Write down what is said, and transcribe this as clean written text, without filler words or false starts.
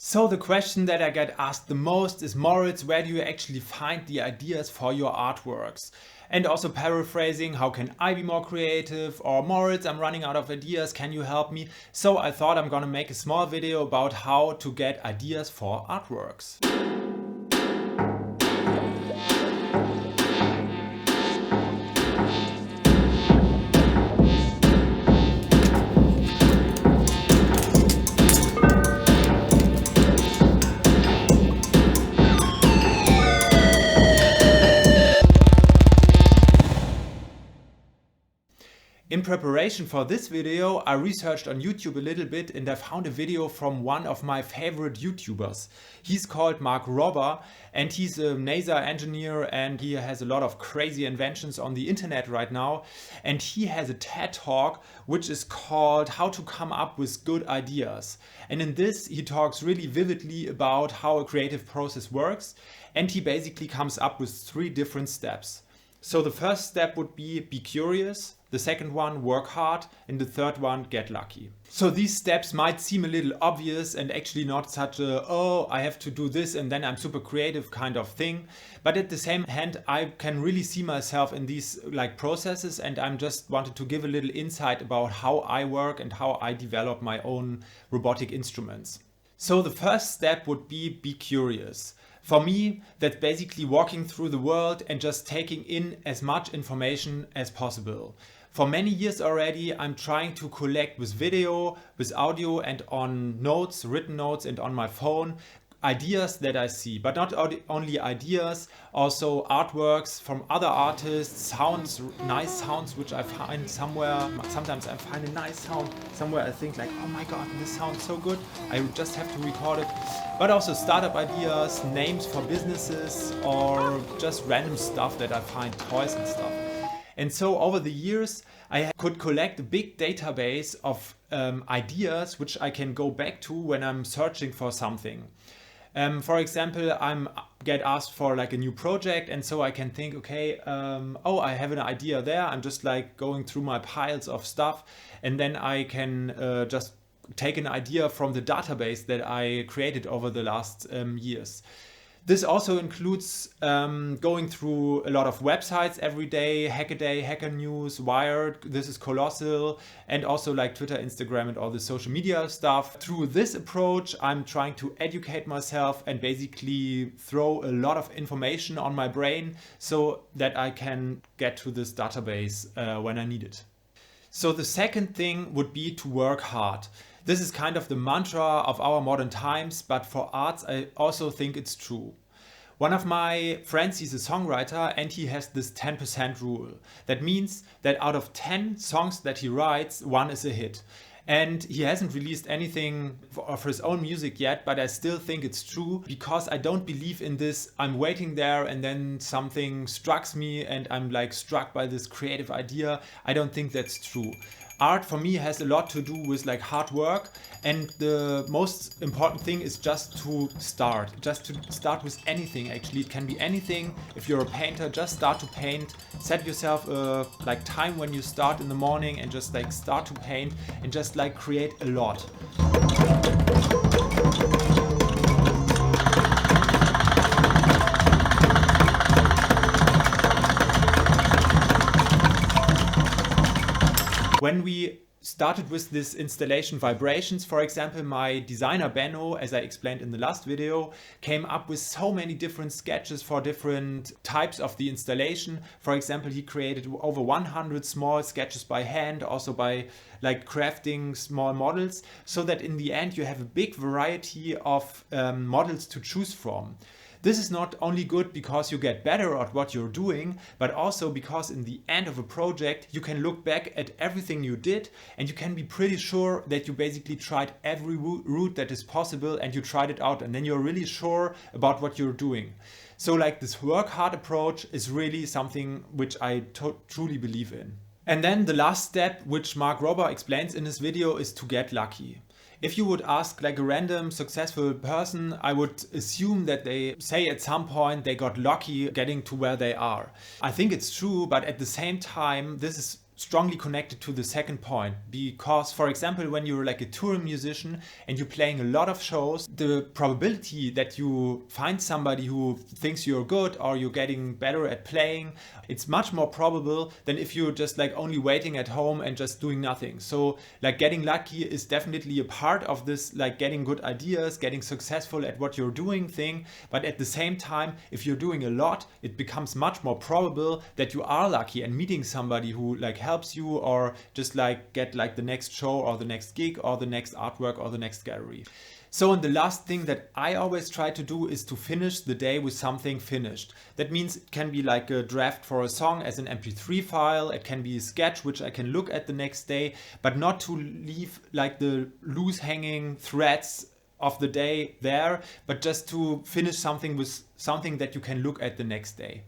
So the question that I get asked the most is, Moritz, where do you actually find the ideas for your artworks? And also paraphrasing, how can I be more creative? Or Moritz, I'm running out of ideas, can you help me? So I thought I'm gonna make a small video about how to get ideas for artworks. In preparation for this video, I researched on YouTube a little bit and I found a video from one of my favorite YouTubers. He's called Mark Robber and he's a NASA engineer and he has a lot of crazy inventions on the internet right now. And he has a TED Talk which is called How to Come Up with Good Ideas. And in this he talks really vividly about how a creative process works, and he basically comes up with 3 different steps. So the first step would be curious, the second one, work hard, and the third one, get lucky. So these steps might seem a little obvious and actually not such a, oh, I have to do this and then I'm super creative kind of thing. But at the same hand, I can really see myself in these processes, and I'm just wanted to give a little insight about how I work and how I develop my own robotic instruments. So the first step would be curious. For me, that's basically walking through the world and just taking in as much information as possible. For many years already, I'm trying to collect with video, with audio, and on notes, written notes, and on my phone, ideas that I see. But not only ideas, also artworks from other artists, sounds, nice sounds which I find somewhere. Sometimes I find a nice sound somewhere, I think like, oh my god, this sounds so good, I just have to record it. But also startup ideas, names for businesses, or just random stuff that I find, toys and stuff. And so over the years, I could collect a big database of ideas which I can go back to when I'm searching for something. For example, I get asked for a new project, and so I can think, okay, oh, I have an idea there. I'm just going through my piles of stuff, and then I can just take an idea from the database that I created over the last years. This also includes going through a lot of websites every day, Hackaday, Hacker News, Wired, this is Colossal, and also Twitter, Instagram, and all the social media stuff. Through this approach, I'm trying to educate myself and basically throw a lot of information on my brain so that I can get to this database when I need it. So the second thing would be to work hard. This is kind of the mantra of our modern times, but for arts I also think it's true. One of my friends, he's a songwriter, and he has this 10% rule. That means that out of 10 songs that he writes, 1 is a hit. And he hasn't released anything of his own music yet, but I still think it's true, because I don't believe in this, I'm waiting there and then something strikes me and I'm struck by this creative idea. I don't think that's true. Art for me has a lot to do with hard work, and the most important thing is just to start with anything. Actually, it can be anything. If you're a painter, just start to paint. Set yourself a time when you start in the morning and just start to paint and just create a lot. When we started with this installation vibrations, for example, my designer Benno, as I explained in the last video, came up with so many different sketches for different types of the installation. For example, he created over 100 small sketches by hand, also by crafting small models, so that in the end you have a big variety of models to choose from. This is not only good because you get better at what you're doing, but also because in the end of a project you can look back at everything you did and you can be pretty sure that you basically tried every route that is possible and you tried it out, and then you're really sure about what you're doing. So this work hard approach is really something which I truly believe in. And then the last step, which Mark Robber explains in his video, is to get lucky. If you would ask a random successful person, I would assume that they say at some point they got lucky getting to where they are. I think it's true, but at the same time, this is strongly connected to the second point, because for example, when you're like a touring musician and you're playing a lot of shows, the probability that you find somebody who thinks you're good or you're getting better at playing, it's much more probable than if you're just like only waiting at home and just doing nothing. So like getting lucky is definitely a part of this, like getting good ideas, getting successful at what you're doing thing. But at the same time, if you're doing a lot, it becomes much more probable that you are lucky and meeting somebody who like helps you, or just like get like the next show or the next gig or the next artwork or the next gallery. So, and the last thing that I always try to do is to finish the day with something finished. That means it can be like a draft for a song as an MP3 file. It can be a sketch which I can look at the next day, but not to leave like the loose hanging threads of the day there, but just to finish something with something that you can look at the next day.